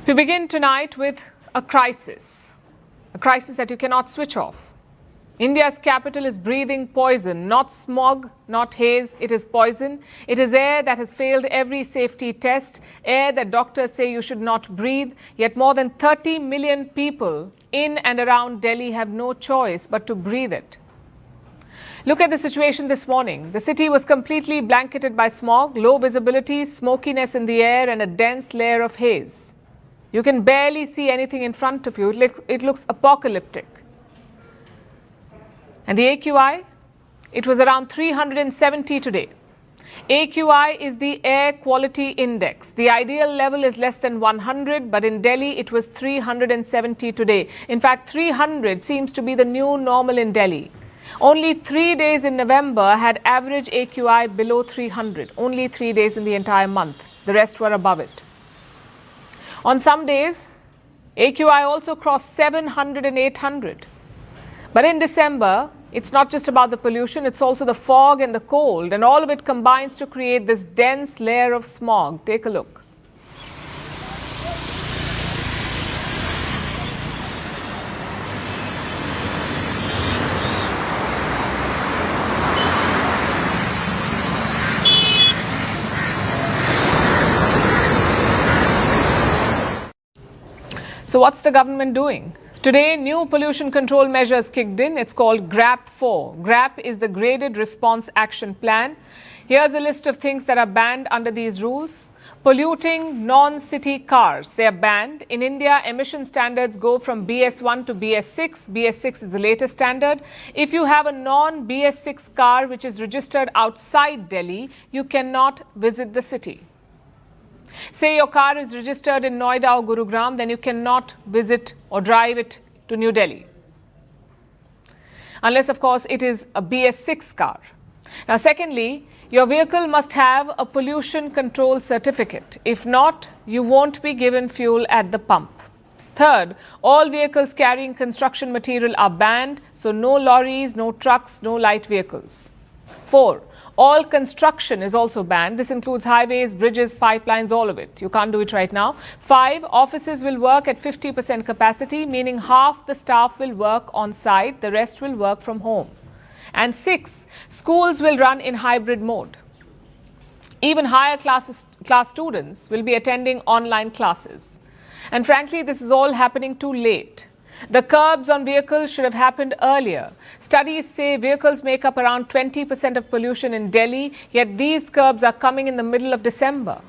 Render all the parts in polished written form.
We begin tonight with a crisis that you cannot switch off. India's capital is breathing poison, not smog, not haze, it is poison. It is air that has failed every safety test, air that doctors say you should not breathe, yet more than 30 million people in and around Delhi have no choice but to breathe it. Look at the situation this morning. The city was completely blanketed by smog, low visibility, smokiness in the air and a dense layer of haze. You can barely see anything in front of you. It looks apocalyptic. And the AQI, it was around 370 today. AQI is the air quality index. The ideal level is less than 100, but in Delhi it was 370 today. In fact, 300 seems to be the new normal in Delhi. Only 3 days in November had average AQI below 300. Only 3 days in the entire month. The rest were above it. On some days, AQI also crossed 700 and 800. But in December, it's not just about the pollution, it's also the fog and the cold, and all of it combines to create this dense layer of smog. Take a look. So what's the government doing? Today, new pollution control measures kicked in. It's called GRAP-IV. GRAP is the Graded Response Action Plan. Here's a list of things that are banned under these rules. Polluting non-city cars, they are banned. In India, emission standards go from BS1 to BS6. BS6 is the latest standard. If you have a non-BS6 car which is registered outside Delhi, you cannot visit the city. Say your car is registered in Noida or Gurugram, then you cannot visit or drive it to New Delhi. Unless, of course, it is a BS6 car. Now, secondly, your vehicle must have a pollution control certificate. If not, you won't be given fuel at the pump. Third, all vehicles carrying construction material are banned, so no lorries, no trucks, no light vehicles. 4, all construction is also banned. This includes highways, bridges, pipelines, all of it. You can't do it right now. 5, offices will work at 50% capacity, meaning half the staff will work on site, the rest will work from home. And 6, schools will run in hybrid mode. Even higher class students will be attending online classes. And frankly, this is all happening too late. The curbs on vehicles should have happened earlier. Studies say vehicles make up around 20% of pollution in Delhi, yet these curbs are coming in the middle of December.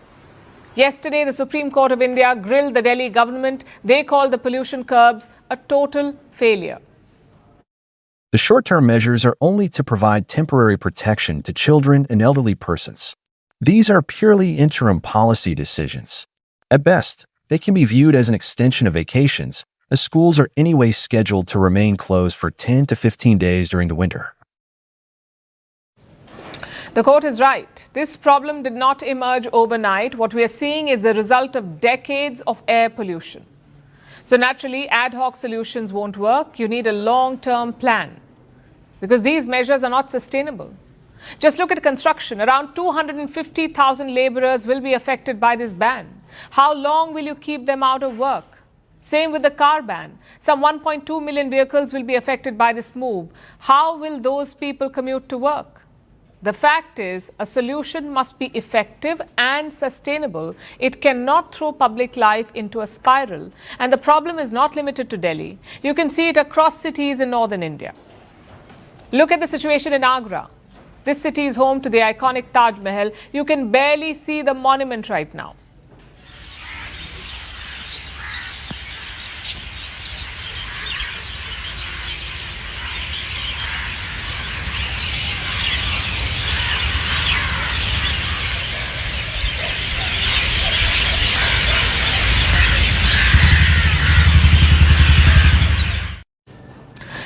Yesterday, the Supreme Court of India grilled the Delhi government. They called the pollution curbs a total failure. The short-term measures are only to provide temporary protection to children and elderly persons. These are purely interim policy decisions. At best, they can be viewed as an extension of vacations, as schools are anyway scheduled to remain closed for 10 to 15 days during the winter. The court is right. This problem did not emerge overnight. What we are seeing is the result of decades of air pollution. So naturally, ad hoc solutions won't work. You need a long-term plan because these measures are not sustainable. Just look at construction. Around 250,000 laborers will be affected by this ban. How long will you keep them out of work? Same with the car ban. Some 1.2 million vehicles will be affected by this move. How will those people commute to work? The fact is, a solution must be effective and sustainable. It cannot throw public life into a spiral. And the problem is not limited to Delhi. You can see it across cities in northern India. Look at the situation in Agra. This city is home to the iconic Taj Mahal. You can barely see the monument right now.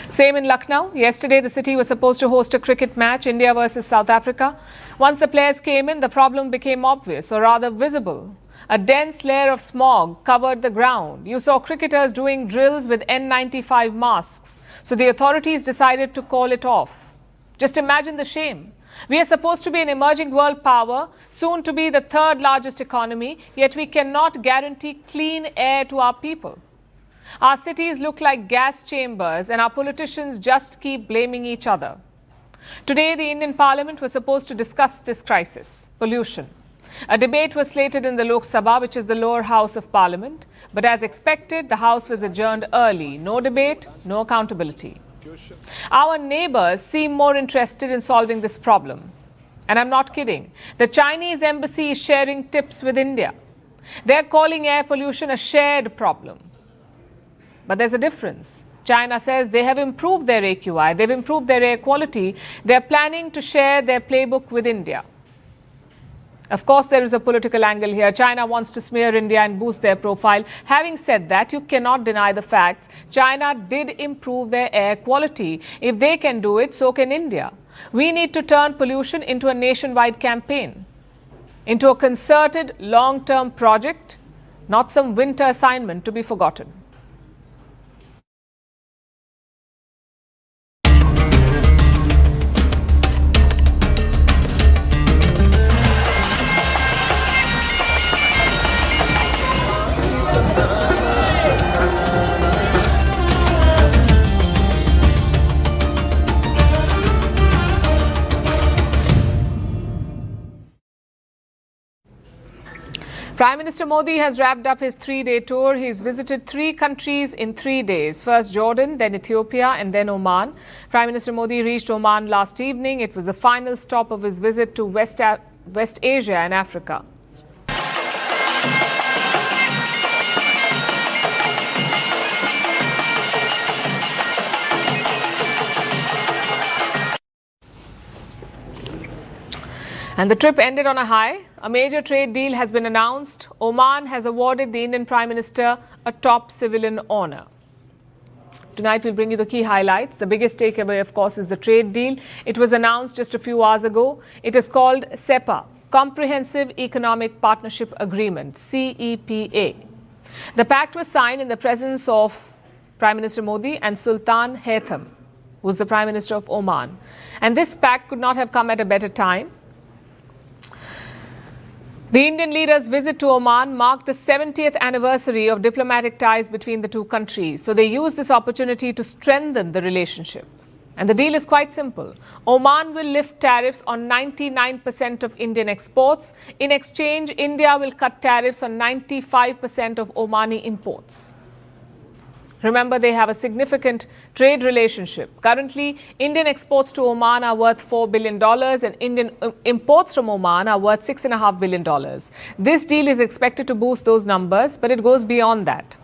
Same in Lucknow. Yesterday, the city was supposed to host a cricket match, India versus South Africa. Once the players came in, the problem became obvious, or rather visible. A dense layer of smog covered the ground. You saw cricketers doing drills with N95 masks. So the authorities decided to call it off. Just imagine the shame. We are supposed to be an emerging world power, soon to be the third largest economy, yet we cannot guarantee clean air to our people. Our cities look like gas chambers and our politicians just keep blaming each other. Today, the Indian Parliament was supposed to discuss this crisis, pollution. A debate was slated in the Lok Sabha, which is the lower house of Parliament. But as expected, the house was adjourned early. No debate, no accountability. Our neighbors seem more interested in solving this problem. And I'm not kidding. The Chinese embassy is sharing tips with India. They're calling air pollution a shared problem. But there's a difference. China says they have improved their AQI, they've improved their air quality. They're planning to share their playbook with India. Of course, there is a political angle here. China wants to smear India and boost their profile. Having said that, you cannot deny the facts. China did improve their air quality. If they can do it, so can India. We need to turn pollution into a nationwide campaign, into a concerted long-term project, not some winter assignment to be forgotten. Prime Minister Modi has wrapped up his three-day tour. He's visited 3 countries in 3 days. First Jordan, then Ethiopia, and then Oman. Prime Minister Modi reached Oman last evening. It was the final stop of his visit to West Asia and Africa. And the trip ended on a high. A major trade deal has been announced. Oman has awarded the Indian Prime Minister a top civilian honor. Tonight we'll bring you the key highlights. The biggest takeaway, of course, is the trade deal. It was announced just a few hours ago. It is called CEPA, Comprehensive Economic Partnership Agreement, CEPA. The pact was signed in the presence of Prime Minister Modi and Sultan Haytham, who is the Prime Minister of Oman. And this pact could not have come at a better time. The Indian leader's visit to Oman marked the 70th anniversary of diplomatic ties between the two countries. So they used this opportunity to strengthen the relationship. And the deal is quite simple. Oman will lift tariffs on 99% of Indian exports. In exchange, India will cut tariffs on 95% of Omani imports. Remember, they have a significant trade relationship. Currently, Indian exports to Oman are worth $4 billion and Indian imports from Oman are worth $6.5 billion. This deal is expected to boost those numbers, but it goes beyond that.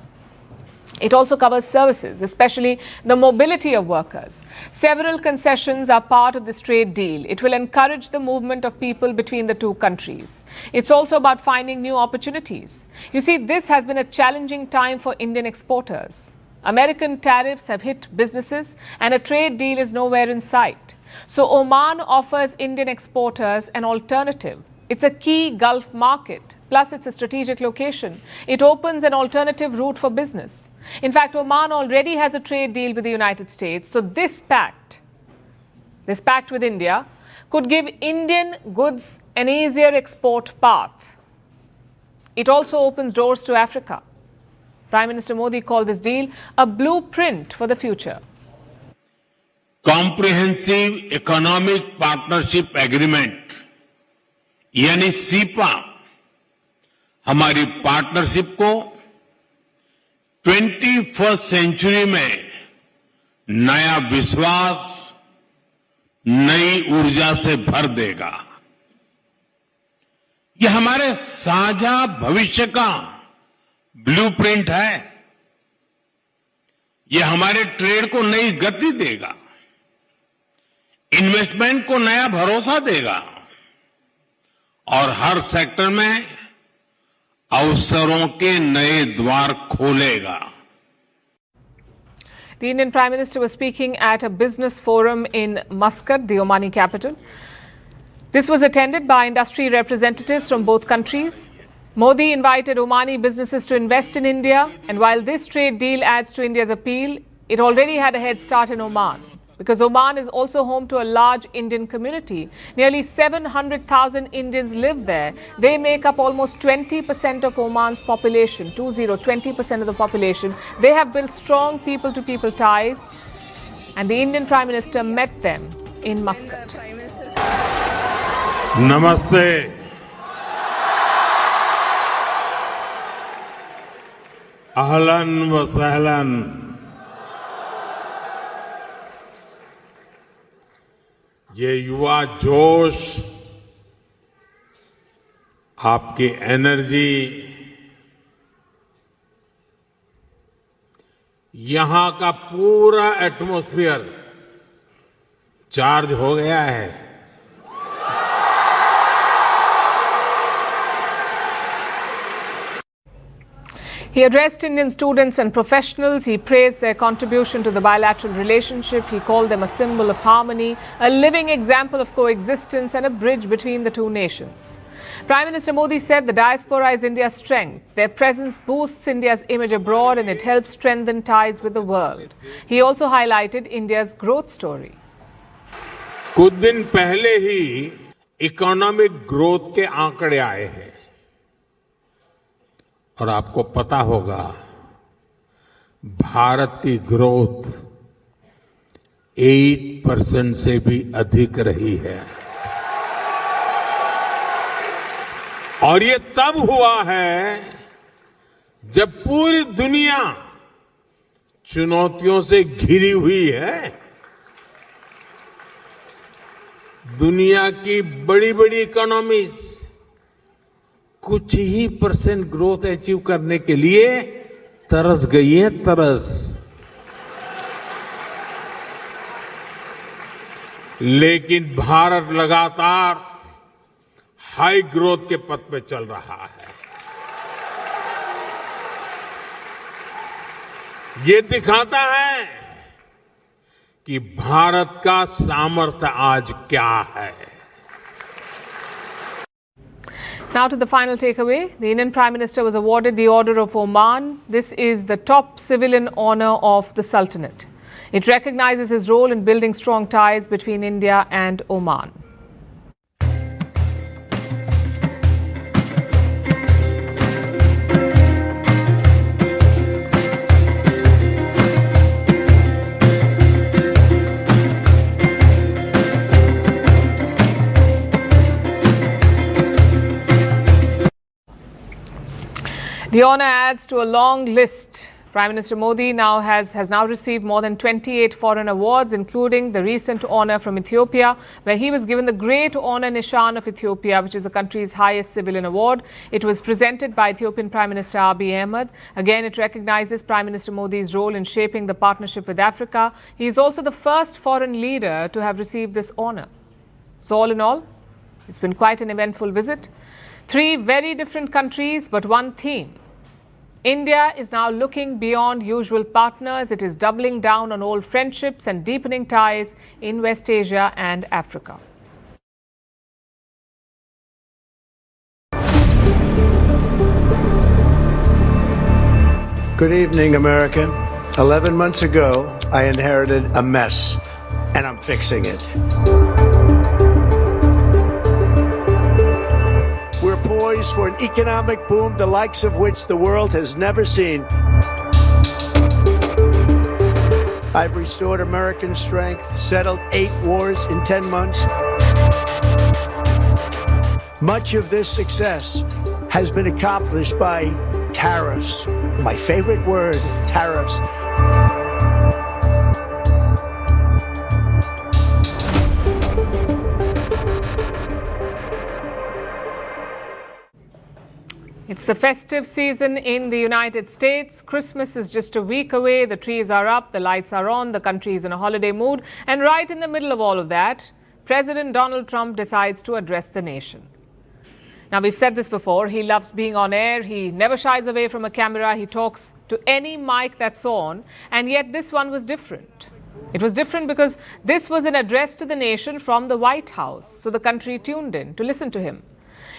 It also covers services, especially the mobility of workers. Several concessions are part of this trade deal. It will encourage the movement of people between the two countries. It's also about finding new opportunities. You see, this has been a challenging time for Indian exporters. American tariffs have hit businesses and a trade deal is nowhere in sight. So Oman offers Indian exporters an alternative. It's a key Gulf market, plus it's a strategic location. It opens an alternative route for business. In fact, Oman already has a trade deal with the United States. So this pact with India, could give Indian goods an easier export path. It also opens doors to Africa. Prime Minister Modi called this deal a blueprint for the future. Comprehensive Economic Partnership Agreement यानी cepa हमारी partnership को 21st century में नया विश्वास, नई ऊर्जा से भर देगा। यह हमारे साझा भविष्य का ब्लूप्रिंट है। यह हमारे ट्रेड को नई गति देगा, इन्वेस्टमेंट को नया भरोसा देगा और हर सेक्टर में अवसरों के नए द्वार खोलेगा। The Indian Prime Minister was speaking at a business forum in Muscat, the Omani capital. This was attended by industry representatives from both countries. Modi invited Omani businesses to invest in India, and while this trade deal adds to India's appeal, it already had a head start in Oman. because Oman is also home to a large Indian community. Nearly 700,000 Indians live there. They make up almost 20% of Oman's population, 20% of the population. They have built strong people-to-people ties, and the Indian Prime Minister met them in Muscat. Namaste. Ahlan wa sahlan. ये युवा जोश, आपकी energy, यहां का पूरा atmosphere charge हो गया है. He addressed Indian students and professionals. He praised their contribution to the bilateral relationship. He called them a symbol of harmony, a living example of coexistence and a bridge between the two nations. Prime Minister Modi said the diaspora is India's strength. Their presence boosts India's image abroad and it helps strengthen ties with the world. He also highlighted India's growth story. कुछ दिन पहले ही economic growth के आंकड़े आए हैं और आपको पता होगा भारत की ग्रोथ 8% से भी अधिक रही है और ये तब हुआ है जब पूरी दुनिया चुनौतियों से घिरी हुई है. दुनिया की बड़ी बड़ी इकोनॉमीज कुछ ही परसेंट ग्रोथ अचीव करने के लिए तरस गई है, तरस. लेकिन भारत लगातार हाई ग्रोथ के पथ पे चल रहा है. ये दिखाता है कि भारत का सामर्थ्य आज क्या है. Now to the final takeaway. The Indian Prime Minister was awarded the Order of Oman. This is the top civilian honor of the Sultanate. It recognizes his role in building strong ties between India and Oman. The honour adds to a long list. Prime Minister Modi has now received more than 28 foreign awards, including the recent honour from Ethiopia, where he was given the Great Honour Nishan of Ethiopia, which is the country's highest civilian award. It was presented by Ethiopian Prime Minister Abiy Ahmed. Again, it recognises Prime Minister Modi's role in shaping the partnership with Africa. He is also the first foreign leader to have received this honour. So all in all, it's been quite an eventful visit. 3 very different countries, but one theme. India is now looking beyond usual partners. It is doubling down on old friendships and deepening ties in West Asia and Africa. Good evening, America. 11 months ago, I inherited a mess, and I'm fixing it. We're poised for an economic boom, the likes of which the world has never seen. I've restored American strength, settled 8 wars in 10 months. Much of this success has been accomplished by tariffs. My favorite word, tariffs. It's the festive season in the United States. Christmas is just a week away. The trees are up, the lights are on, the country is in a holiday mood. And right in the middle of all of that, President Donald Trump decides to address the nation. Now, we've said this before. He loves being on air. He never shies away from a camera. He talks to any mic that's on. And yet this one was different. It was different because this was an address to the nation from the White House. So the country tuned in to listen to him.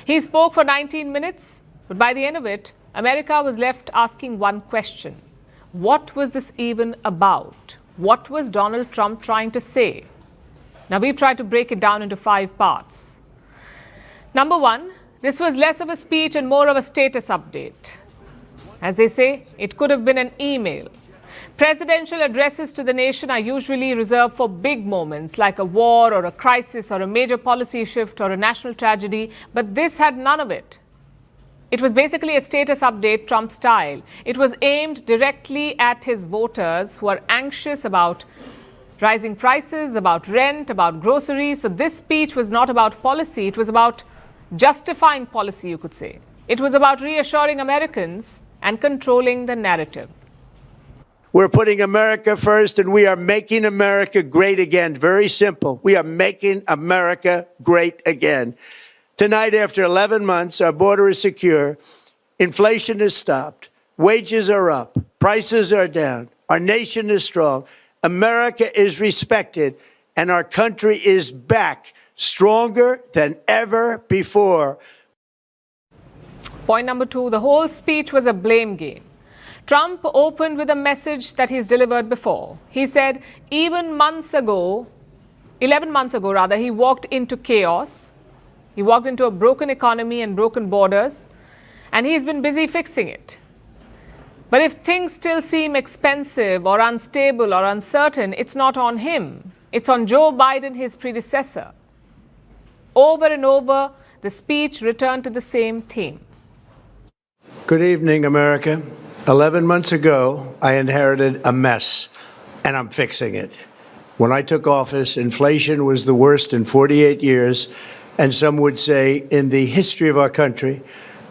He spoke for 19 minutes. But by the end of it, America was left asking one question. What was this even about? What was Donald Trump trying to say? Now, we've tried to break it down into 5 parts. Number 1, this was less of a speech and more of a status update. As they say, it could have been an email. Presidential addresses to the nation are usually reserved for big moments like a war or a crisis or a major policy shift or a national tragedy, but this had none of it. It was basically a status update Trump style. It was aimed directly at his voters who are anxious about rising prices, about rent, about groceries. So this speech was not about policy. It was about justifying policy, you could say. It was about reassuring Americans and controlling the narrative. We're putting America first, and we are making America great again. Very simple. We are making America great again. Tonight, after 11 months, our border is secure. Inflation is stopped. Wages are up. Prices are down. Our nation is strong. America is respected, and our country is back, stronger than ever before. Point number 2, the whole speech was a blame game. Trump opened with a message that he's delivered before. He said even 11 months ago, he walked into chaos. He walked into a broken economy and broken borders, and he's been busy fixing it. But if things still seem expensive or unstable or uncertain, it's not on him. It's on Joe Biden, his predecessor. Over and over, the speech returned to the same theme. Good evening, America. 11 months ago, I inherited a mess, and I'm fixing it. When I took office, inflation was the worst in 48 years, and some would say in the history of our country,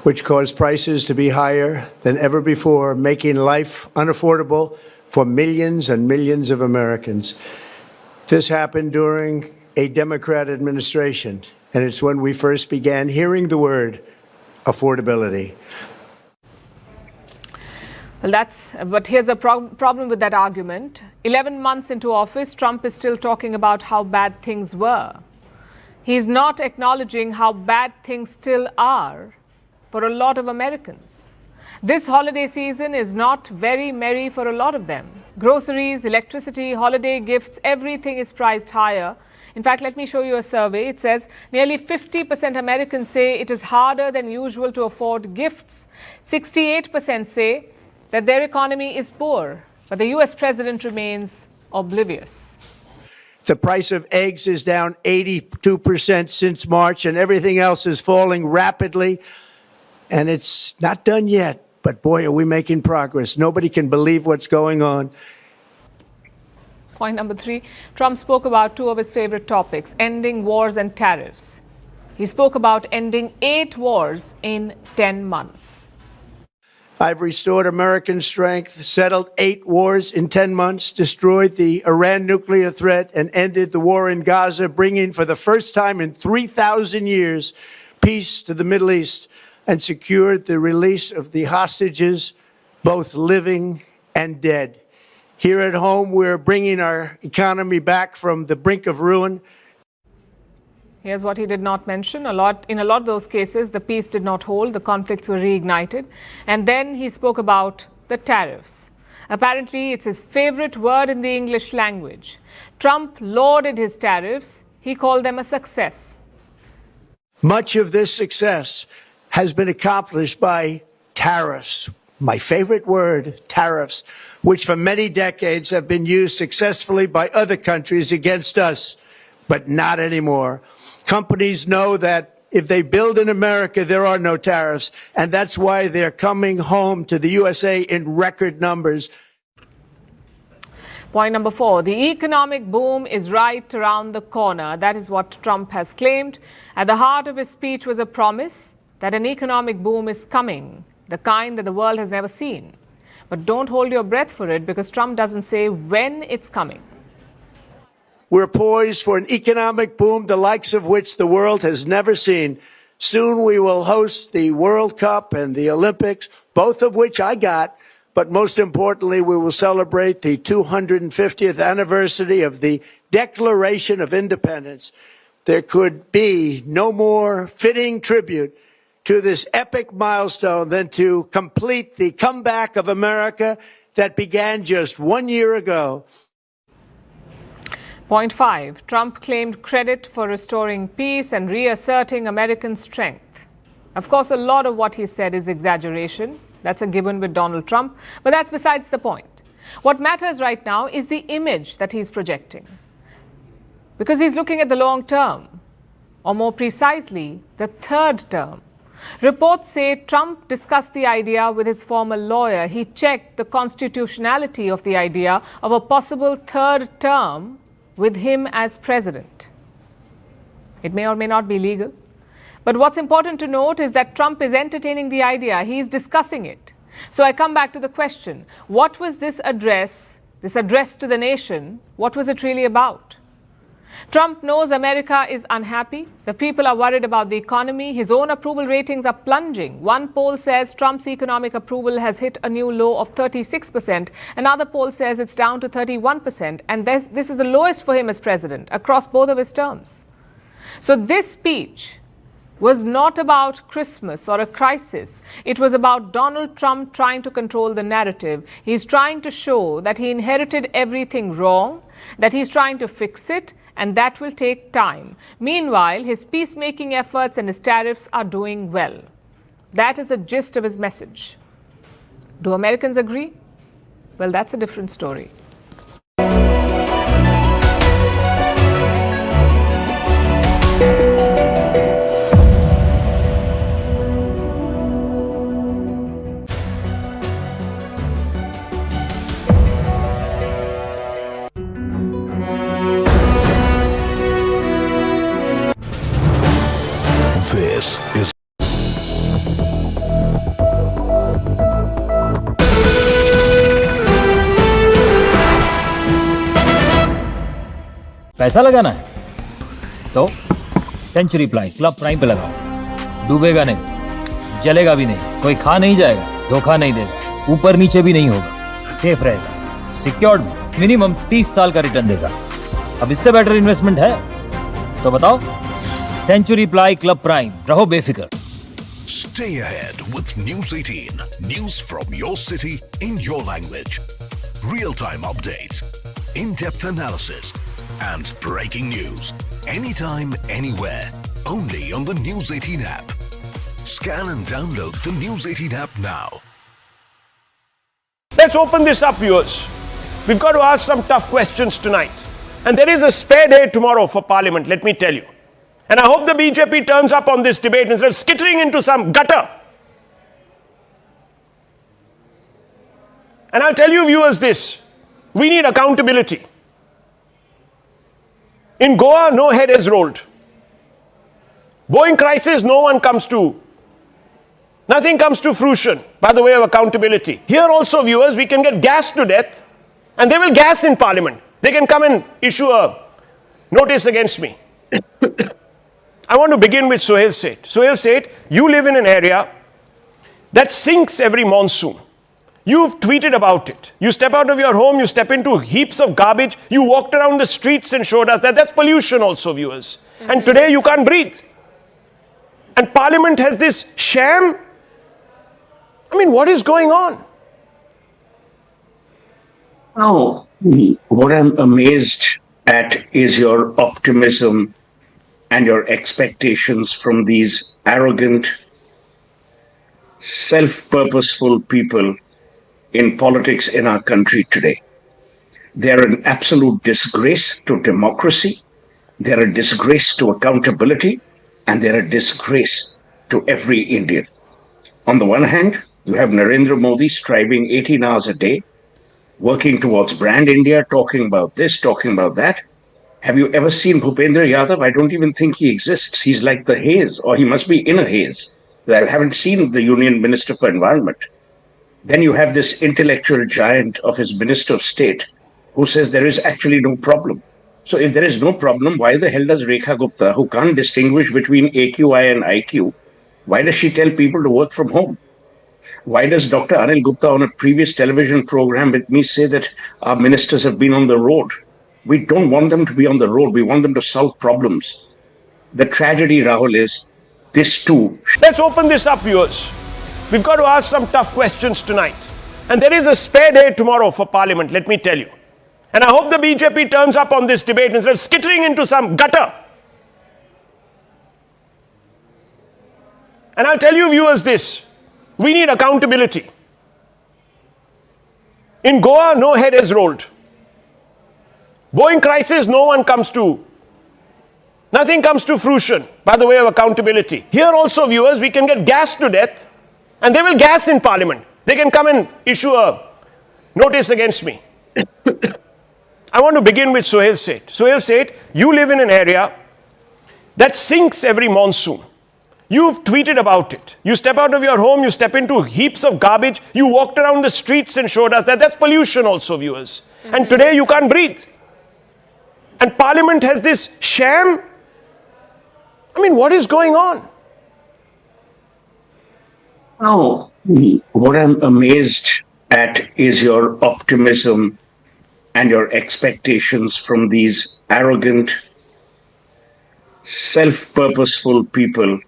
which caused prices to be higher than ever before, making life unaffordable for millions and millions of Americans. This happened during a Democrat administration, and it's when we first began hearing the word affordability. Well, but here's a problem with that argument. 11 months into office, Trump is still talking about how bad things were. He's not acknowledging how bad things still are for a lot of Americans. This holiday season is not very merry for a lot of them. Groceries, electricity, holiday gifts, everything is priced higher. In fact, let me show you a survey. It says nearly 50% Americans say it is harder than usual to afford gifts. 68% say that their economy is poor, but the US president remains oblivious. The price of eggs is down 82% since March, and everything else is falling rapidly. And it's not done yet, but boy, are we making progress. Nobody can believe what's going on. Point number 3, Trump spoke about 2 of his favorite topics, ending wars and tariffs. He spoke about ending 8 wars in 10 months. I've restored American strength, settled 8 wars in 10 months, destroyed the Iran nuclear threat, and ended the war in Gaza, bringing for the first time in 3,000 years peace to the Middle East, and secured the release of the hostages, both living and dead. Here at home, we're bringing our economy back from the brink of ruin. Here's what he did not mention. In a lot of those cases, the peace did not hold, the conflicts were reignited. And then he spoke about the tariffs. Apparently, it's his favorite word in the English language. Trump lauded his tariffs. He called them a success. Much of this success has been accomplished by tariffs. My favorite word, tariffs, which for many decades have been used successfully by other countries against us, but not anymore. Companies know that if they build in America, there are no tariffs, and that's why they're coming home to the USA in record numbers. Point number 4, the economic boom is right around the corner. That is what Trump has claimed. At the heart of his speech was a promise that an economic boom is coming, the kind that the world has never seen. But don't hold your breath for it, because Trump doesn't say when it's coming. We're poised for an economic boom, the likes of which the world has never seen. Soon we will host the World Cup and the Olympics, both of which I got. But most importantly, we will celebrate the 250th anniversary of the Declaration of Independence. There could be no more fitting tribute to this epic milestone than to complete the comeback of America that began just 1 year ago. Point 5. Trump claimed credit for restoring peace and reasserting American strength. Of course, a lot of what he said is exaggeration. That's a given with Donald Trump, but that's besides the point. What matters right now is the image that he's projecting. Because he's looking at the long term, or more precisely, the third term. Reports say Trump discussed the idea with his former lawyer. He checked the constitutionality of the idea of a possible third term with him as president. It may or may not be legal. But what's important to note is that Trump is entertaining the idea. He is discussing it. So I come back to the question, what was this address to the nation, what was it really about? Trump knows America is unhappy. The people are worried about the economy. His own approval ratings are plunging. One poll says Trump's economic approval has hit a new low of 36%. Another poll says it's down to 31%. And this is the lowest for him as president across both of his terms. So this speech was not about Christmas or a crisis. It was about Donald Trump trying to control the narrative. He's trying to show that he inherited everything wrong, that he's trying to fix it, and that will take time. Meanwhile, his peacemaking efforts and his tariffs are doing well. That is the gist of his message. Do Americans agree? Well, that's a different story. This is पैसा लगाना है तो century ply club prime पे लगाओ। डूबेगा नहीं, जलेगा भी नहीं, कोई खा नहीं जाएगा, धोखा नहीं देगा, ऊपर नीचे भी नहीं होगा, सेफ रहेगा, सिक्योर्ड में मिनिमम 30 साल का रिटर्न देगा। अब इससे बेटर इन्वेस्टमेंट है तो बताओ। सेंचुरी प्लाई क्लब प्राइम, रहो बेफिक्र। Stay ahead with News 18. News from your city in your language. Real-time updates, in-depth analysis, and breaking news. Anytime, anywhere. Only on the News 18 app. Scan and download the News 18 app now. Let's open this up, viewers. We've got to ask some tough questions tonight. And there is a spare day tomorrow for Parliament, let me tell you. And I hope the BJP turns up on this debate instead of skittering into some gutter. And I'll tell you, viewers, this. We need accountability. In Goa, no head is rolled. Boeing crisis, nothing comes to fruition by the way of accountability. Here also, viewers, we can get gassed to death, and they will gas in Parliament. They can come and issue a notice against me. I want to begin with Sohail Seth. Sohail Seth, you live in an area that sinks every monsoon. You've tweeted about it. You step out of your home, you step into heaps of garbage, you walked around the streets and showed us that. That's pollution also, viewers. And today you can't breathe. And Parliament has this sham. I mean, what is going on? Oh, what I'm amazed at is your optimism and your expectations from these arrogant, self-purposeful people in politics in our country today. They're an absolute disgrace to democracy, they're a disgrace to accountability, and they're a disgrace to every Indian. On the one hand, you have Narendra Modi striving 18 hours a day, working towards brand India, talking about this, talking about that. Have you ever seen Bhupendra Yadav? I don't even think he exists. He's like the haze, or he must be in a haze. I haven't seen the Union Minister for Environment. Then you have this intellectual giant of his Minister of State who says there is actually no problem. So if there is no problem, why the hell does Rekha Gupta, who can't distinguish between AQI and IQ, why does she tell people to work from home? Why does Dr. Anil Gupta on a previous television program with me say that our ministers have been on the road? We don't want them to be on the road. We want them to solve problems. The tragedy, Rahul, is this too. Let's open this up, viewers. We've got to ask some tough questions tonight. And there is a spare day tomorrow for Parliament, let me tell you. And I hope the BJP turns up on this debate instead of skittering into some gutter. And I'll tell you viewers this, we need accountability. In Goa, no head is rolled. Boeing crisis, nothing comes to fruition by the way of accountability. Here also, viewers, we can get gassed to death, and they will gas in Parliament. They can come and issue a notice against me. I want to begin with Sohail Seth. Sohail Seth, you live in an area that sinks every monsoon. You've tweeted about it. You step out of your home, you step into heaps of garbage, you walked around the streets and showed us that. That's pollution also, viewers. And today you can't breathe. And Parliament has this sham. I mean, what is going on? Oh, what I'm amazed at is your optimism and your expectations from these arrogant, self-purposeful people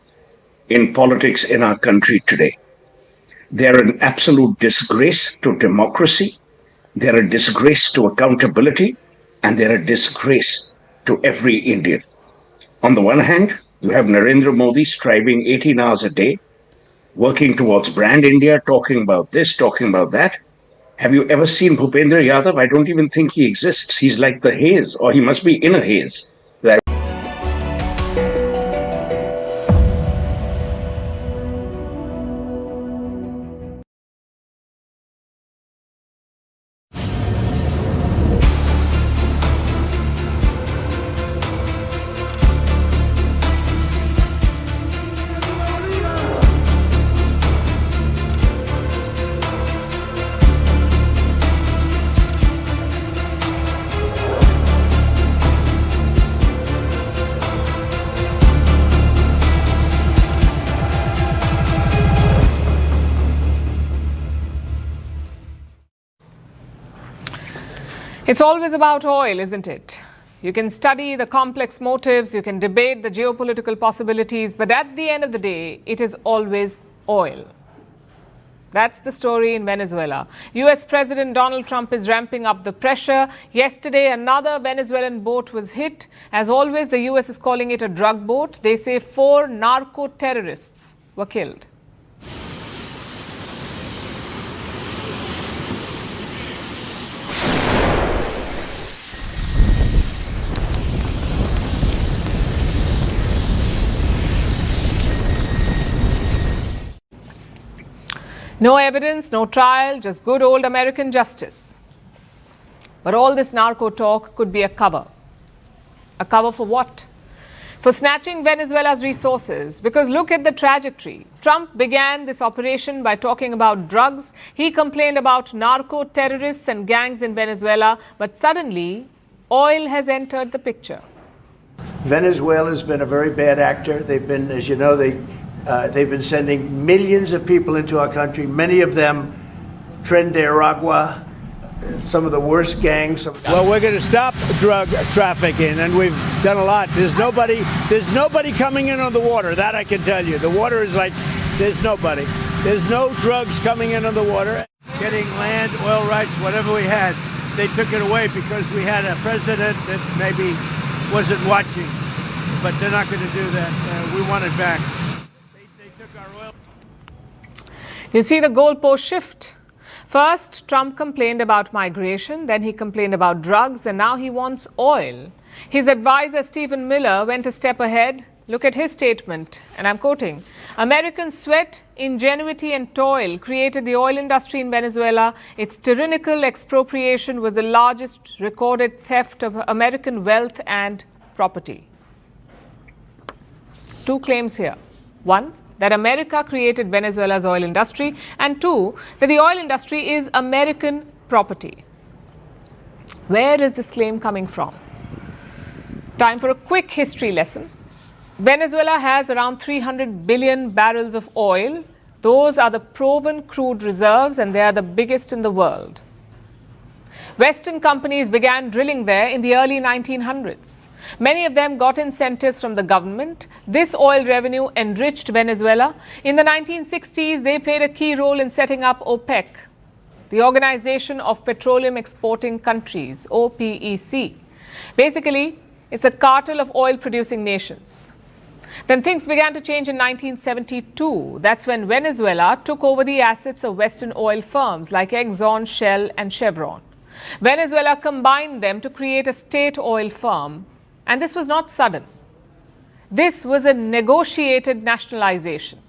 in politics in our country today. They're an absolute disgrace to democracy. They're a disgrace to accountability, and they're a disgrace to every Indian. On the one hand, you have Narendra Modi striving 18 hours a day, working towards brand India, talking about this, talking about that. Have you ever seen Bhupendra Yadav? I don't even think he exists. He's like the haze, or he must be in a haze. It's always about oil, isn't it? You can study the complex motives, you can debate the geopolitical possibilities, but at the end of the day, it is always oil. That's the story in Venezuela. US President Donald Trump is ramping up the pressure. Yesterday, another Venezuelan boat was hit. As always, the US is calling it a drug boat. They say 4 narco-terrorists were killed. No evidence, no trial, just good old American justice. But all this narco talk could be a cover. A cover for what? For snatching Venezuela's resources. Because look at the trajectory. Trump began this operation by talking about drugs. He complained about narco terrorists and gangs in Venezuela. But suddenly, oil has entered the picture. Venezuela's been a very bad actor. They've been, as you know, they've been sending millions of people into our country, many of them Tren de Aragua, some of the worst gangs. Well, we're going to stop drug trafficking, and we've done a lot. There's nobody coming in on the water, that I can tell you. The water is like, there's nobody. There's no drugs coming in on the water. Getting land, oil rights, whatever we had, they took it away because we had a president that maybe wasn't watching. But they're not going to do that. We want it back. You see the goalpost shift. First, Trump complained about migration, then he complained about drugs, and now he wants oil. His advisor, Stephen Miller, went a step ahead. Look at his statement, and I'm quoting, "American sweat, ingenuity and toil created the oil industry in Venezuela. Its tyrannical expropriation was the largest recorded theft of American wealth and property." 2 claims here. 1, that America created Venezuela's oil industry, and 2, that the oil industry is American property. Where is this claim coming from? Time for a quick history lesson. Venezuela has around 300 billion barrels of oil. Those are the proven crude reserves, and they are the biggest in the world. Western companies began drilling there in the early 1900s. Many of them got incentives from the government. This oil revenue enriched Venezuela. In the 1960s, they played a key role in setting up OPEC. the Organization of Petroleum Exporting Countries, OPEC. Basically, it's a cartel of oil-producing nations. Then things began to change in 1972. That's when Venezuela took over the assets of Western oil firms like Exxon, Shell, and Chevron. Venezuela combined them to create a state oil firm, and this was not sudden. This was a negotiated nationalization.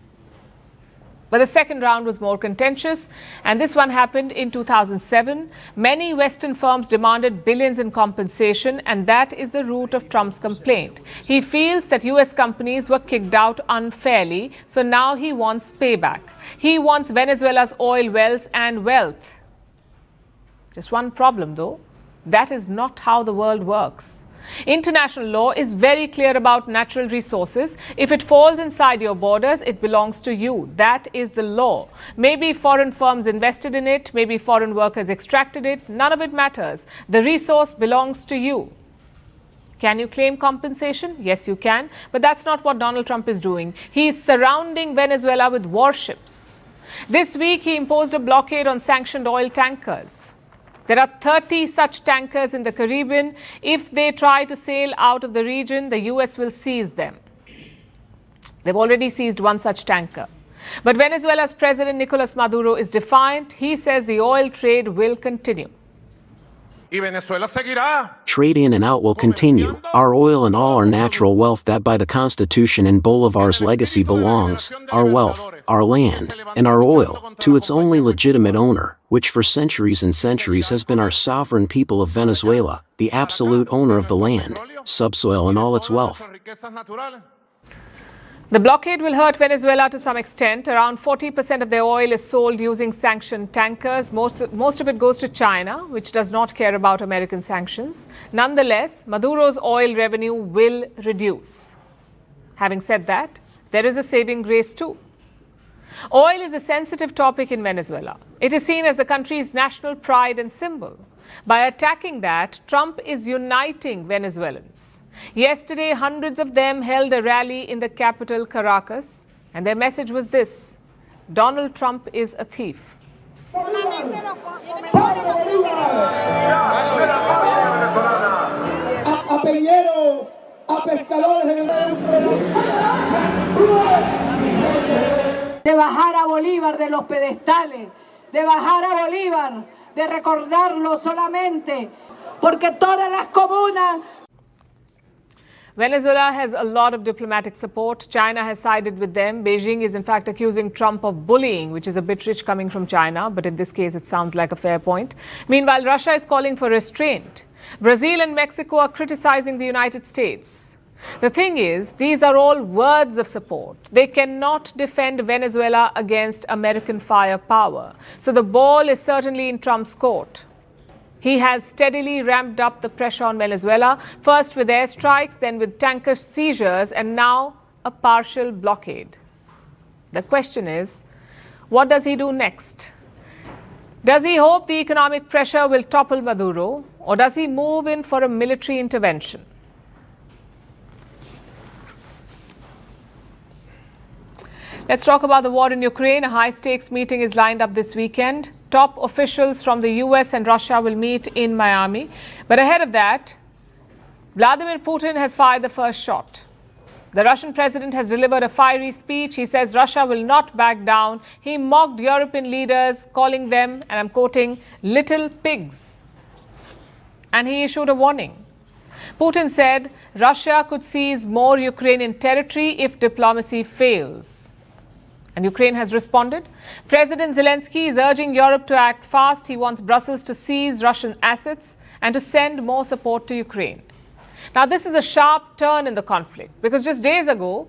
But the second round was more contentious, and this one happened in 2007. Many Western firms demanded billions in compensation, and that is the root of Trump's complaint. He feels that US companies were kicked out unfairly, so now he wants payback. He wants Venezuela's oil wells and wealth. Just one problem, though. That is not how the world works. International law is very clear about natural resources. If it falls inside your borders, it belongs to you. That is the law. Maybe foreign firms invested in it, maybe foreign workers extracted it. None of it matters. The resource belongs to you. Can you claim compensation? Yes, you can. But that's not what Donald Trump is doing. He is surrounding Venezuela with warships. This week, he imposed a blockade on sanctioned oil tankers. There are 30 such tankers in the Caribbean. If they try to sail out of the region, the US will seize them. They've already seized one such tanker. But Venezuela's President Nicolas Maduro is defiant. He says the oil trade will continue. Trade in and out will continue. Our oil and all our natural wealth that by the Constitution and Bolivar's legacy belongs, our wealth, our land, and our oil, to its only legitimate owner, which for centuries and centuries has been our sovereign people of Venezuela, the absolute owner of the land, subsoil, and all its wealth. The blockade will hurt Venezuela to some extent. Around 40% of their oil is sold using sanctioned tankers. Most of it goes to China, which does not care about American sanctions. Nonetheless, Maduro's oil revenue will reduce. Having said that, there is a saving grace too. Oil is a sensitive topic in Venezuela. It is seen as the country's national pride and symbol. By attacking that, Trump is uniting Venezuelans. Yesterday, hundreds of them held a rally in the capital, Caracas, and their message was this: Donald Trump is a thief. De bajar a Bolívar de los pedestales, de bajar a Bolívar, de recordarlo solamente, porque todas las comunas. Venezuela has a lot of diplomatic support. China has sided with them. Beijing is in fact accusing Trump of bullying, which is a bit rich coming from China, but in this case it sounds like a fair point. Meanwhile, Russia is calling for restraint. Brazil and Mexico are criticizing the United States. The thing is, these are all words of support. They cannot defend Venezuela against American firepower. So the ball is certainly in Trump's court. He has steadily ramped up the pressure on Venezuela, first with airstrikes, then with tanker seizures, and now a partial blockade. The question is, what does he do next? Does he hope the economic pressure will topple Maduro, or does he move in for a military intervention? Let's talk about the war in Ukraine. A high-stakes meeting is lined up this weekend. Top officials from the US and Russia will meet in Miami. But ahead of that, Vladimir Putin has fired the first shot. The Russian president has delivered a fiery speech. He says Russia will not back down. He mocked European leaders, calling them, and I'm quoting, little pigs. And he issued a warning. Putin said Russia could seize more Ukrainian territory if diplomacy fails. And Ukraine has responded. President Zelensky is urging Europe to act fast. He wants Brussels to seize Russian assets and to send more support to Ukraine. Now, this is a sharp turn in the conflict because just days ago,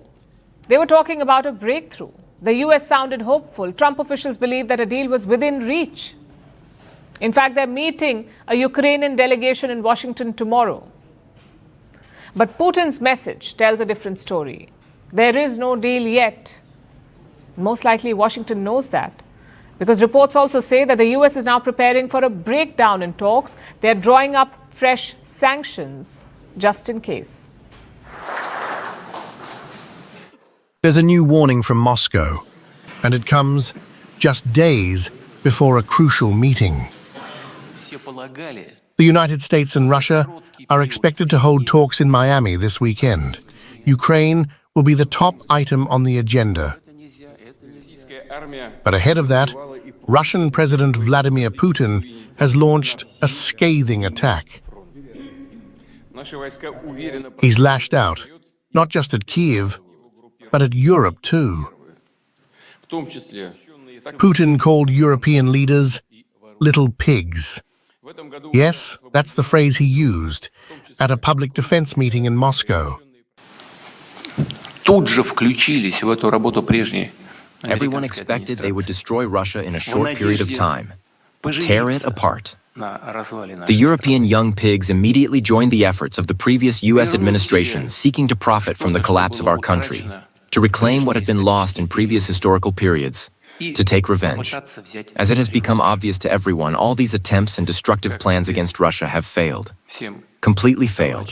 they were talking about a breakthrough. The US sounded hopeful. Trump officials believe that a deal was within reach. In fact, they're meeting a Ukrainian delegation in Washington tomorrow. But Putin's message tells a different story. There is no deal yet. Most likely, Washington knows that, because reports also say that the US is now preparing for a breakdown in talks. They're drawing up fresh sanctions just in case. There's a new warning from Moscow, and it comes just days before a crucial meeting. The United States and Russia are expected to hold talks in Miami this weekend. Ukraine will be the top item on the agenda. But ahead of that, Russian President Vladimir Putin has launched a scathing attack. He's lashed out, not just at Kyiv, but at Europe too. Putin called European leaders little pigs. Yes, that's the phrase he used at a public defense meeting in Moscow. Everyone expected they would destroy Russia in a short period of time, tear it apart. The European young pigs immediately joined the efforts of the previous US administration seeking to profit from the collapse of our country, to reclaim what had been lost in previous historical periods, to take revenge. As it has become obvious to everyone, all these attempts and destructive plans against Russia have failed. Completely failed.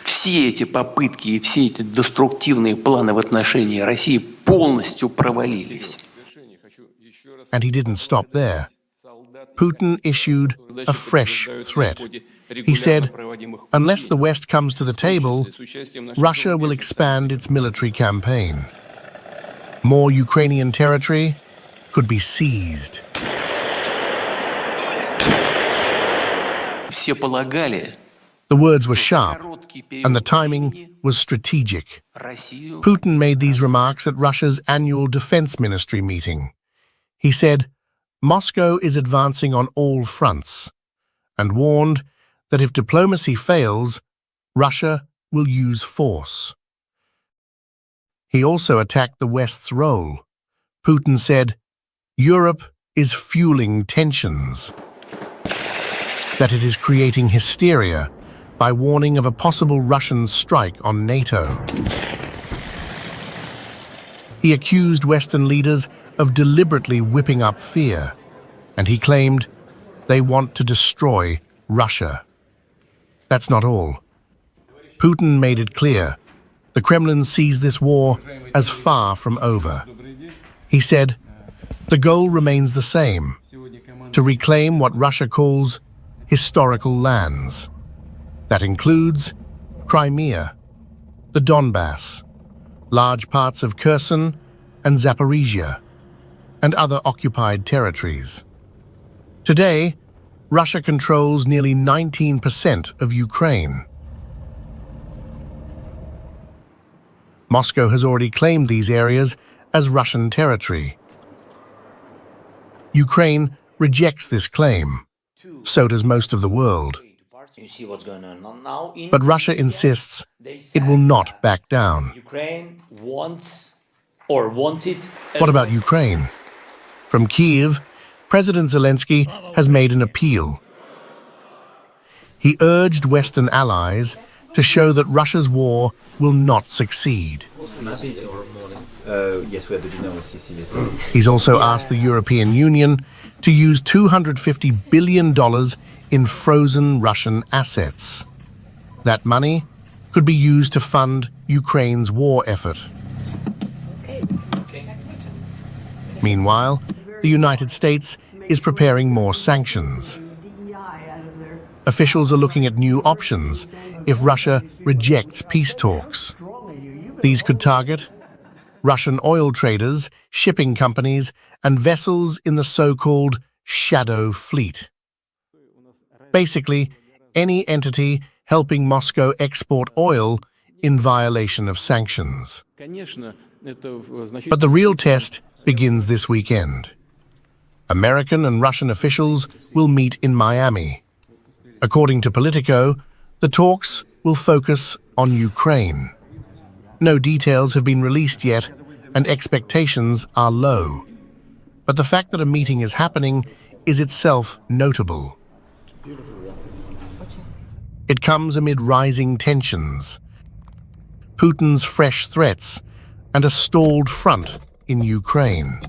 Все эти попытки и все эти деструктивные планы в отношении России полностью провалились. And he didn't stop there. Putin issued a fresh threat. He said, unless the West comes to the table, Russia will expand its military campaign. More Ukrainian territory could be seized. Все полагали, the words were sharp, and the timing was strategic. Putin made these remarks at Russia's annual defense ministry meeting. He said, Moscow is advancing on all fronts, and warned that if diplomacy fails, Russia will use force. He also attacked the West's role. Putin said, Europe is fueling tensions, that it is creating hysteria by warning of a possible Russian strike on NATO. He accused Western leaders of deliberately whipping up fear, and he claimed they want to destroy Russia. That's not all. Putin made it clear the Kremlin sees this war as far from over. He said, the goal remains the same, to reclaim what Russia calls historical lands. That includes Crimea, the Donbass, large parts of Kherson and Zaporizhia, and other occupied territories. Today, Russia controls nearly 19% of Ukraine. Moscow has already claimed these areas as Russian territory. Ukraine rejects this claim. So does most of the world. You see what's going on now. But Russia insists it will not back down. Ukraine wants or wanted. What about Ukraine? From Kyiv, President Zelensky has made an appeal. He urged Western allies to show that Russia's war will not succeed. He's also asked the European Union to use $250 billion in frozen Russian assets. That money could be used to fund Ukraine's war effort. Meanwhile, the United States is preparing more sanctions. Officials are looking at new options if Russia rejects peace talks. These could target Russian oil traders, shipping companies, and vessels in the so-called shadow fleet. Basically, any entity helping Moscow export oil in violation of sanctions. But the real test begins this weekend. American and Russian officials will meet in Miami. According to Politico, the talks will focus on Ukraine. No details have been released yet, and expectations are low. But the fact that a meeting is happening is itself notable. It comes amid rising tensions, Putin's fresh threats, and a stalled front in Ukraine.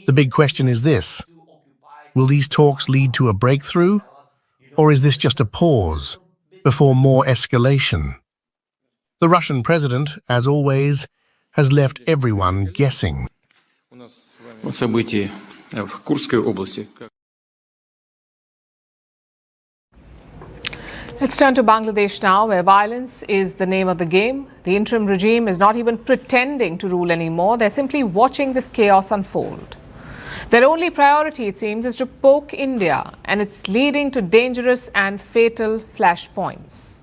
The big question is this: will these talks lead to a breakthrough, or is this just a pause before more escalation? The Russian president, as always, has left everyone guessing. событий в Курской области. Let's turn to Bangladesh now, where violence is the name of the game. The interim regime is not even pretending to rule anymore. They're simply watching this chaos unfold. Their only priority, it seems, is to poke India, and it's leading to dangerous and fatal flashpoints.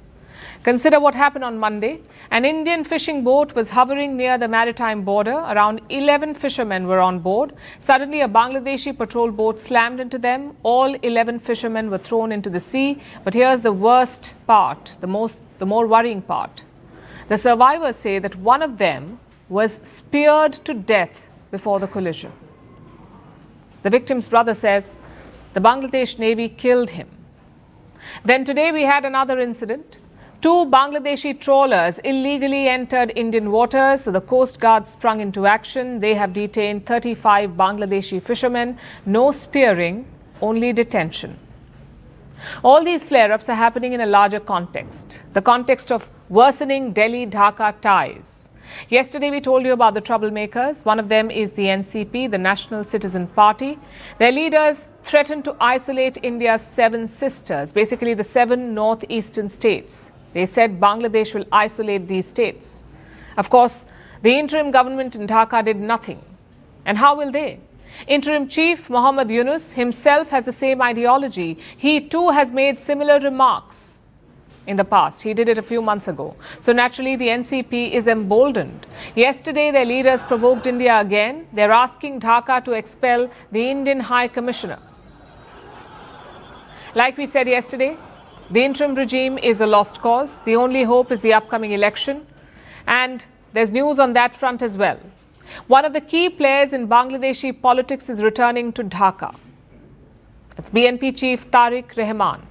Consider what happened on Monday. An Indian fishing boat was hovering near the maritime border. Around 11 fishermen were on board. Suddenly, a Bangladeshi patrol boat slammed into them. All 11 fishermen were thrown into the sea. But here's the worst part, the more worrying part. The survivors say that one of them was speared to death before the collision. The victim's brother says the Bangladesh Navy killed him. Then today we had another incident. 2 Bangladeshi trawlers illegally entered Indian waters, so the Coast Guard sprung into action. They have detained 35 Bangladeshi fishermen. No spearing, only detention. All these flare-ups are happening in a larger context, the context of worsening Delhi-Dhaka ties. Yesterday we told you about the troublemakers. One of them is the NCP, the National Citizen Party. Their leaders threatened to isolate India's 7 sisters, basically the 7 northeastern states. They said Bangladesh will isolate these states. Of course, the interim government in Dhaka did nothing. And how will they? Interim Chief Mohammad Yunus himself has the same ideology. He too has made similar remarks in the past. He did it a few months ago. So naturally, the NCP is emboldened. Yesterday, their leaders provoked India again. They're asking Dhaka to expel the Indian High Commissioner. Like we said yesterday, the interim regime is a lost cause. The only hope is the upcoming election. And there's news on that front as well. One of the key players in Bangladeshi politics is returning to Dhaka. It's BNP chief Tariq Rahman.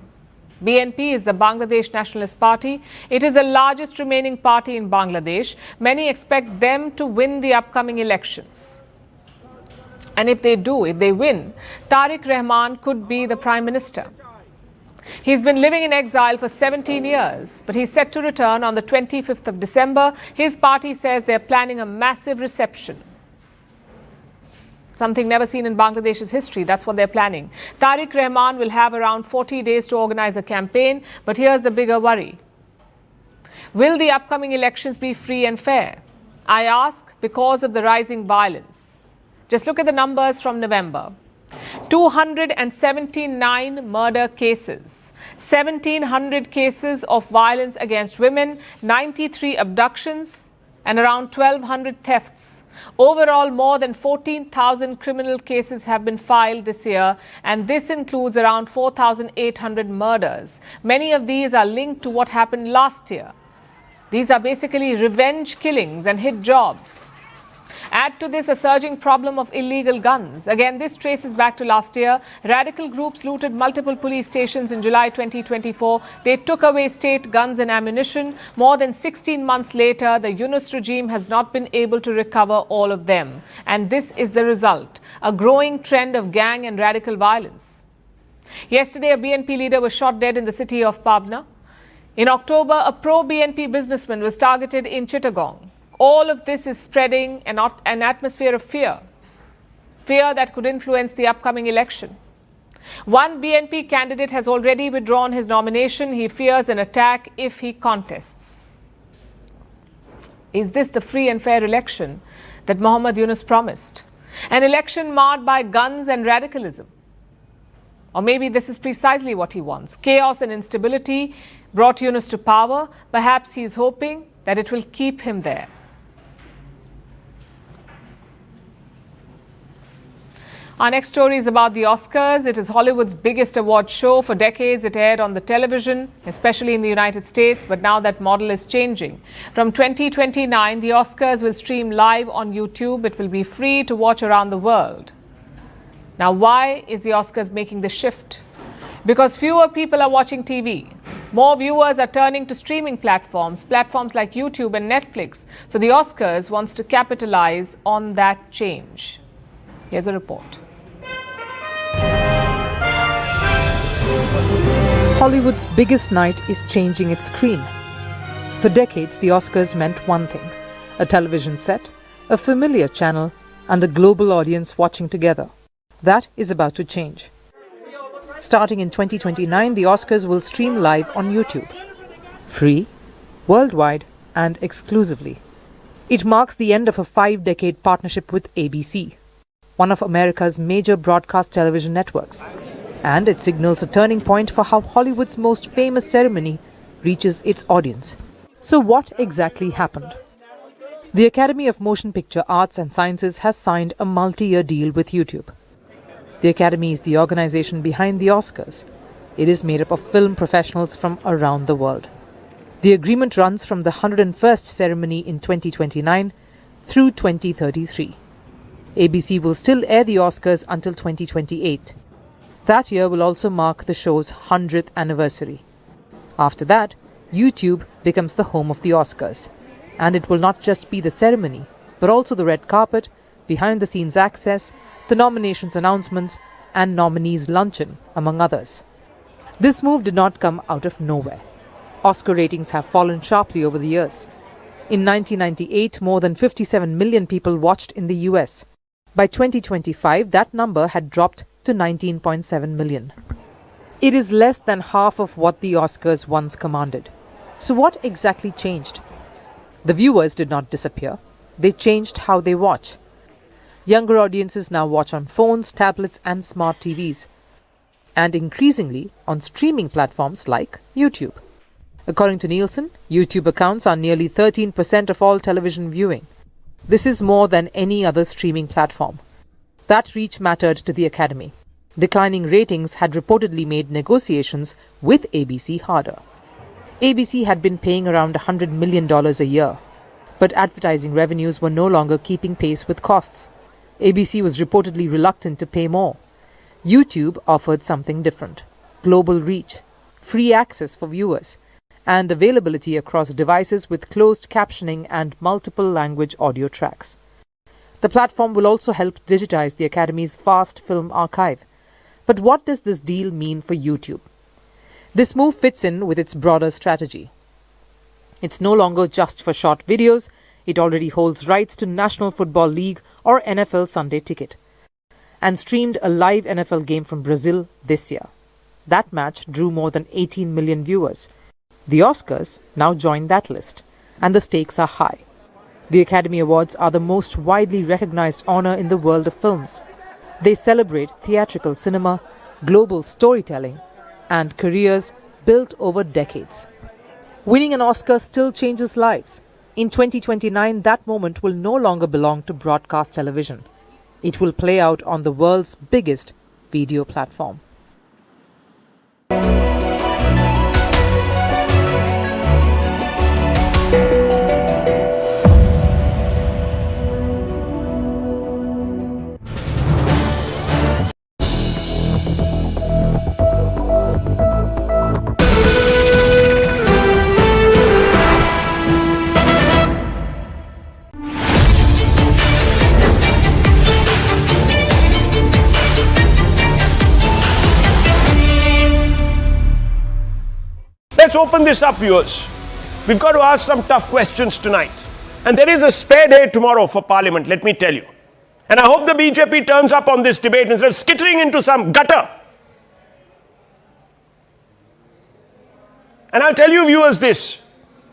BNP is the Bangladesh Nationalist Party. It is the largest remaining party in Bangladesh. Many expect them to win the upcoming elections. And if they win, Tariq Rahman could be the Prime Minister. He's been living in exile for 17 years, but he's set to return on the 25th of December. His party says they're planning a massive reception. Something never seen in Bangladesh's history. That's what they're planning. Tariq Rahman will have around 40 days to organize a campaign, but here's the bigger worry. Will the upcoming elections be free and fair? I ask because of the rising violence. Just look at the numbers from November. 279 murder cases, 1,700 cases of violence against women, 93 abductions, and around 1,200 thefts. Overall, more than 14,000 criminal cases have been filed this year, and this includes around 4,800 murders. Many of these are linked to what happened last year. These are basically revenge killings and hit jobs. Add to this a surging problem of illegal guns. Again, this traces back to last year. Radical groups looted multiple police stations in July 2024. They took away state guns and ammunition. More than 16 months later, the Yunus regime has not been able to recover all of them. And this is the result, a growing trend of gang and radical violence. Yesterday, a BNP leader was shot dead in the city of Pabna. In October, a pro-BNP businessman was targeted in Chittagong. All of this is spreading an atmosphere of fear that could influence the upcoming election. One BNP candidate has already withdrawn his nomination. He fears an attack if he contests. Is this the free and fair election that Mohammad Yunus promised? An election marred by guns and radicalism? Or maybe this is precisely what he wants. Chaos and instability brought Yunus to power. Perhaps he is hoping that it will keep him there. Our next story is about the Oscars. It is Hollywood's biggest award show. For decades, it aired on the television, especially in the United States, but now that model is changing. From 2029, the Oscars will stream live on YouTube. It will be free to watch around the world. Now, why is the Oscars making the shift? Because fewer people are watching TV. More viewers are turning to streaming platforms like YouTube and Netflix. So the Oscars wants to capitalize on that change. Here's a report. Hollywood's biggest night is changing its screen. For decades, the Oscars meant one thing: a television set, a familiar channel, and a global audience watching together. That is about to change. Starting in 2029, the Oscars will stream live on YouTube. Free, worldwide, and exclusively. It marks the end of a 5-decade partnership with ABC, one of America's major broadcast television networks, and it signals a turning point for how Hollywood's most famous ceremony reaches its audience. So what exactly happened? The Academy of Motion Picture Arts and Sciences has signed a multi-year deal with YouTube. The Academy is the organization behind the Oscars. It is made up of film professionals from around the world. The agreement runs from the 101st ceremony in 2029 through 2033. ABC will still air the Oscars until 2028. That year will also mark the show's 100th anniversary. After that, YouTube becomes the home of the Oscars. And it will not just be the ceremony, but also the red carpet, behind-the-scenes access, the nominations announcements, and nominees' luncheon, among others. This move did not come out of nowhere. Oscar ratings have fallen sharply over the years. In 1998, more than 57 million people watched in the US. By 2025, that number had dropped to 19.7 million. It is less than half of what the Oscars once commanded. So what exactly changed? The viewers did not disappear. They changed how they watch. Younger audiences now watch on phones, tablets, and smart TVs, and increasingly on streaming platforms like YouTube. According to Nielsen, YouTube accounts are nearly 13% of all television viewing. This is more than any other streaming platform. That reach mattered to the Academy. Declining ratings had reportedly made negotiations with ABC harder. ABC had been paying around $100 million a year, but advertising revenues were no longer keeping pace with costs. ABC was reportedly reluctant to pay more. YouTube offered something different: global reach, free access for viewers, and availability across devices with closed captioning and multiple language audio tracks. The platform will also help digitize the Academy's vast film archive. But what does this deal mean for YouTube? This move fits in with its broader strategy. It's no longer just for short videos. It already holds rights to National Football League or NFL Sunday Ticket, and streamed a live NFL game from Brazil this year. That match drew more than 18 million viewers. The Oscars now join that list, and the stakes are high. The Academy Awards are the most widely recognized honor in the world of films. They celebrate theatrical cinema, global storytelling, and careers built over decades. Winning an Oscar still changes lives. In 2029, that moment will no longer belong to broadcast television. It will play out on the world's biggest video platform. Let's open this up, viewers. We've got to ask some tough questions tonight. And there is a spare day tomorrow for Parliament, let me tell you. And I hope the BJP turns up on this debate instead of skittering into some gutter. And I'll tell you, viewers, this.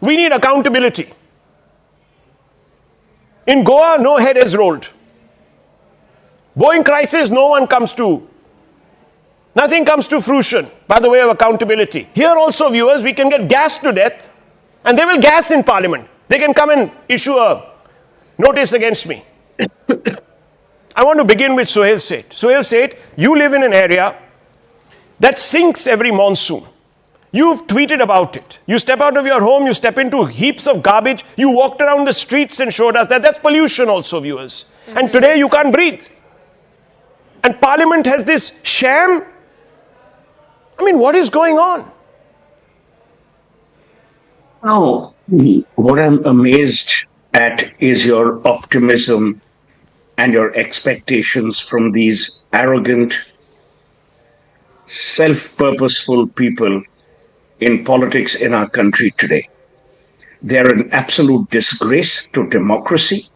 We need accountability. In Goa, no head is rolled. Boeing crisis, nothing comes to fruition by the way of accountability. Here also, viewers, we can get gassed to death, and they will gas in Parliament. They can come and issue a notice against me. I want to begin with Sohail Seth. Sohail Seth, you live in an area that sinks every monsoon. You've tweeted about it. You step out of your home, you step into heaps of garbage, you walked around the streets and showed us that. That's pollution also, viewers. And today you can't breathe. And Parliament has this sham. I mean, what is going on? Oh, what I'm amazed at is your optimism and your expectations from these arrogant, self-purposeful people in politics in our country today. They're an absolute disgrace to democracy.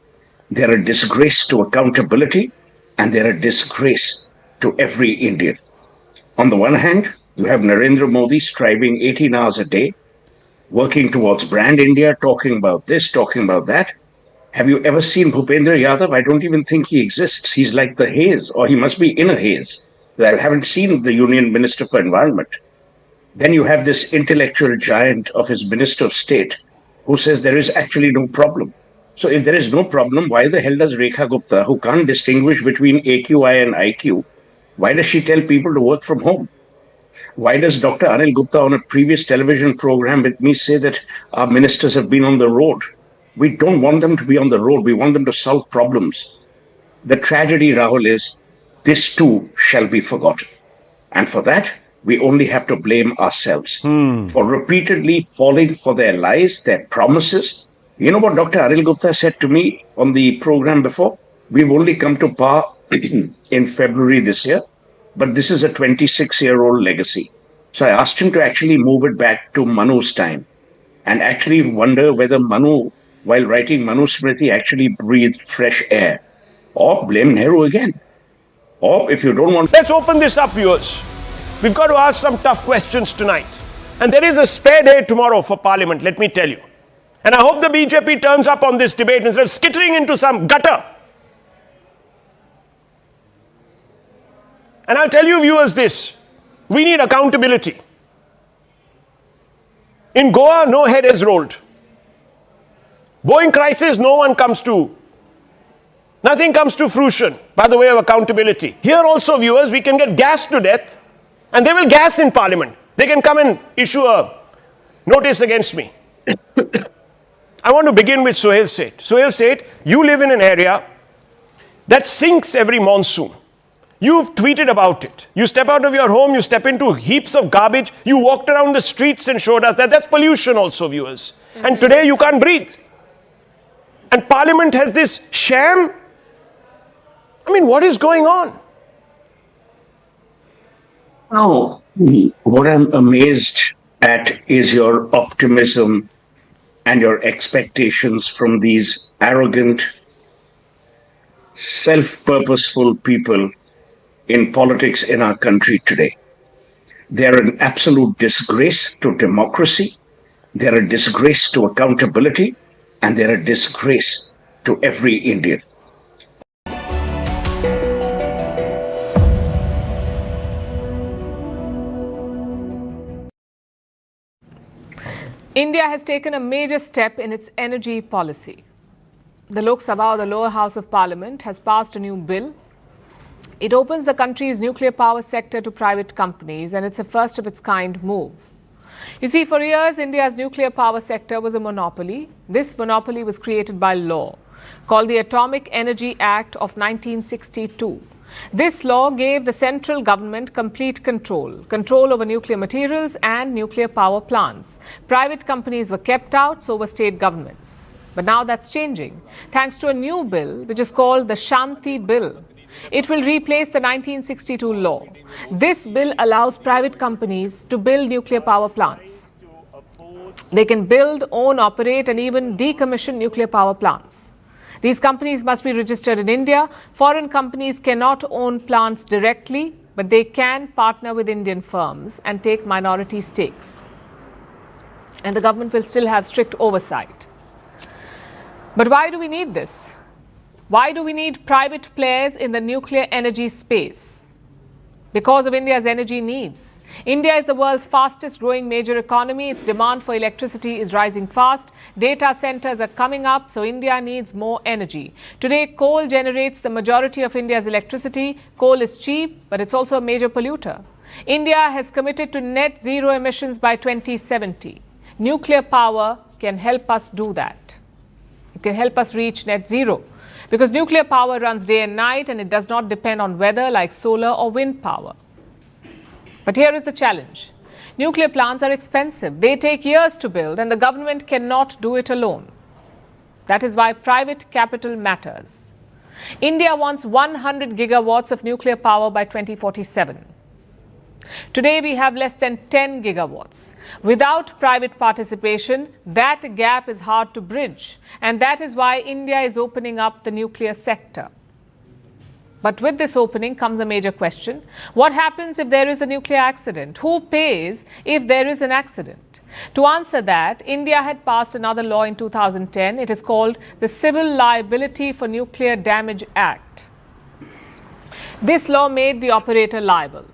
They're a disgrace to accountability, and they're a disgrace to every Indian. On the one hand, you have Narendra Modi striving 18 hours a day, working towards brand India, talking about this, talking about that. Have you ever seen Bhupendra Yadav? I don't even think he exists. He's like the haze, or he must be in a haze. I haven't seen the Union Minister for Environment. Then you have this intellectual giant of his Minister of State who says there is actually no problem. So if there is no problem, why the hell does Rekha Gupta, who can't distinguish between AQI and IQ, why does she tell people to work from home? Why does Dr. Anil Gupta on a previous television program with me say that our ministers have been on the road? We don't want them to be on the road. We want them to solve problems. The tragedy, Rahul, is this too shall be forgotten. And for that, we only have to blame ourselves for repeatedly falling for their lies, their promises. You know what Dr. Anil Gupta said to me on the program before? We've only come to power in February this year, but this is a 26-year-old legacy. So I asked him to actually move it back to Manu's time and actually wonder whether Manu, while writing Manu Smriti, actually breathed fresh air. Or blame Nehru again. Or if you don't want... Let's open this up, viewers. We've got to ask some tough questions tonight. And there is a spare day tomorrow for Parliament, let me tell you. And I hope the BJP turns up on this debate instead of skittering into some gutter. And I'll tell you, viewers, this. We need accountability. In Goa, no head is rolled. Boeing crisis, nothing comes to fruition by the way of accountability. Here also, viewers, we can get gassed to death, and they will gas in Parliament. They can come and issue a notice against me. I want to begin with Sohail Seth. Sohail Seth, you live in an area that sinks every monsoon. You've tweeted about it. You step out of your home, you step into heaps of garbage, you walked around the streets and showed us that. That's pollution also, viewers. And today you can't breathe. And Parliament has this sham. I mean, what is going on? Oh, what I'm amazed at is your optimism and your expectations from these arrogant, self-purposeful people in politics in our country today. They're an absolute disgrace to democracy. They're a disgrace to accountability. And they're a disgrace to every Indian. India has taken a major step in its energy policy. The Lok Sabha, or the lower house of parliament, has passed a new bill. It opens the country's nuclear power sector to private companies, and it's a first of its kind move. You see, for years, India's nuclear power sector was a monopoly. This monopoly was created by law, called the Atomic Energy Act of 1962. This law gave the central government complete control over nuclear materials and nuclear power plants. Private companies were kept out, so were state governments. But now that's changing, thanks to a new bill, which is called the Shanti Bill. It will replace the 1962 law. This bill allows private companies to build nuclear power plants. They can build, own, operate, and even decommission nuclear power plants. These companies must be registered in India. Foreign companies cannot own plants directly, but they can partner with Indian firms and take minority stakes. And the government will still have strict oversight. But why do we need this? Why do we need private players in the nuclear energy space? Because of India's energy needs. India is the world's fastest growing major economy. Its demand for electricity is rising fast. Data centers are coming up, so India needs more energy. Today, coal generates the majority of India's electricity. Coal is cheap, but it's also a major polluter. India has committed to net zero emissions by 2070. Nuclear power can help us do that. It can help us reach net zero. Because nuclear power runs day and night, and it does not depend on weather like solar or wind power. But here is the challenge. Nuclear plants are expensive. They take years to build, and the government cannot do it alone. That is why private capital matters. India wants 100 gigawatts of nuclear power by 2047. Today, we have less than 10 gigawatts. Without private participation, that gap is hard to bridge. And that is why India is opening up the nuclear sector. But with this opening comes a major question. What happens if there is a nuclear accident? Who pays if there is an accident? To answer that, India had passed another law in 2010. It is called the Civil Liability for Nuclear Damage Act. This law made the operator liable,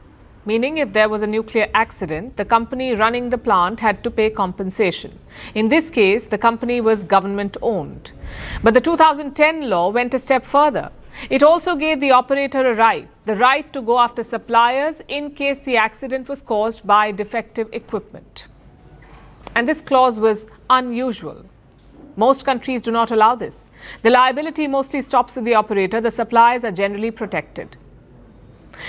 meaning if there was a nuclear accident, the company running the plant had to pay compensation. In this case, the company was government-owned. But the 2010 law went a step further. It also gave the operator a right, the right to go after suppliers in case the accident was caused by defective equipment. And this clause was unusual. Most countries do not allow this. The liability mostly stops with the operator. The suppliers are generally protected.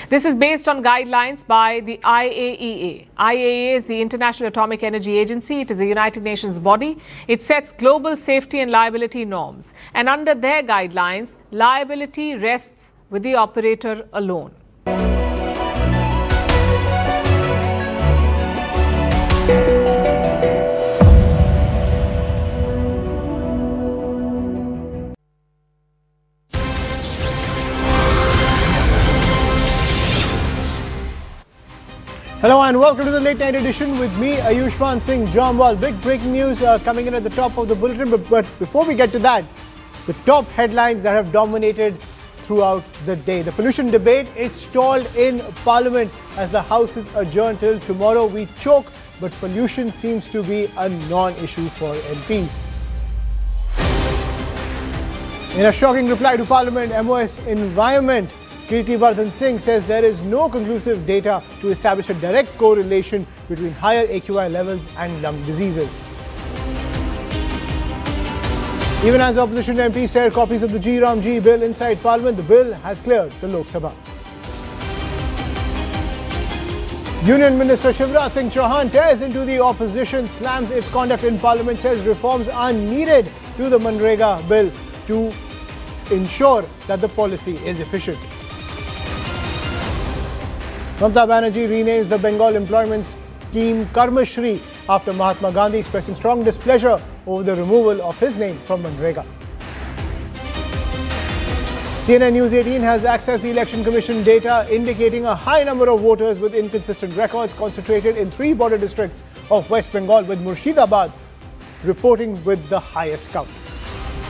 This is based on guidelines by the IAEA. IAEA is the International Atomic Energy Agency. It is a United Nations body. It sets global safety and liability norms. And under their guidelines, liability rests with the operator alone. Hello and welcome to the late night edition with me, Ayushman Singh Jamwal. Big breaking news coming in at the top of the bulletin. But before we get to that, the top headlines that have dominated throughout the day. The pollution debate is stalled in Parliament as the House is adjourned till tomorrow. We choke, but pollution seems to be a non-issue for MPs. In a shocking reply to Parliament, MOS Environment Kirti Vardhan Singh says there is no conclusive data to establish a direct correlation between higher AQI levels and lung diseases. Even as opposition MPs tear copies of the GRAP-IV bill inside Parliament, the bill has cleared the Lok Sabha. Union Minister Shivraj Singh Chauhan tears into the opposition, slams its conduct in Parliament, says reforms are needed to the Manrega bill to ensure that the policy is efficient. Mamata Banerjee renames the Bengal employment scheme Karma Shri after Mahatma Gandhi expressing strong displeasure over the removal of his name from Manrega. CNN News 18 has accessed the Election Commission data indicating a high number of voters with inconsistent records concentrated in 3 border districts of West Bengal, with Murshidabad reporting with the highest count.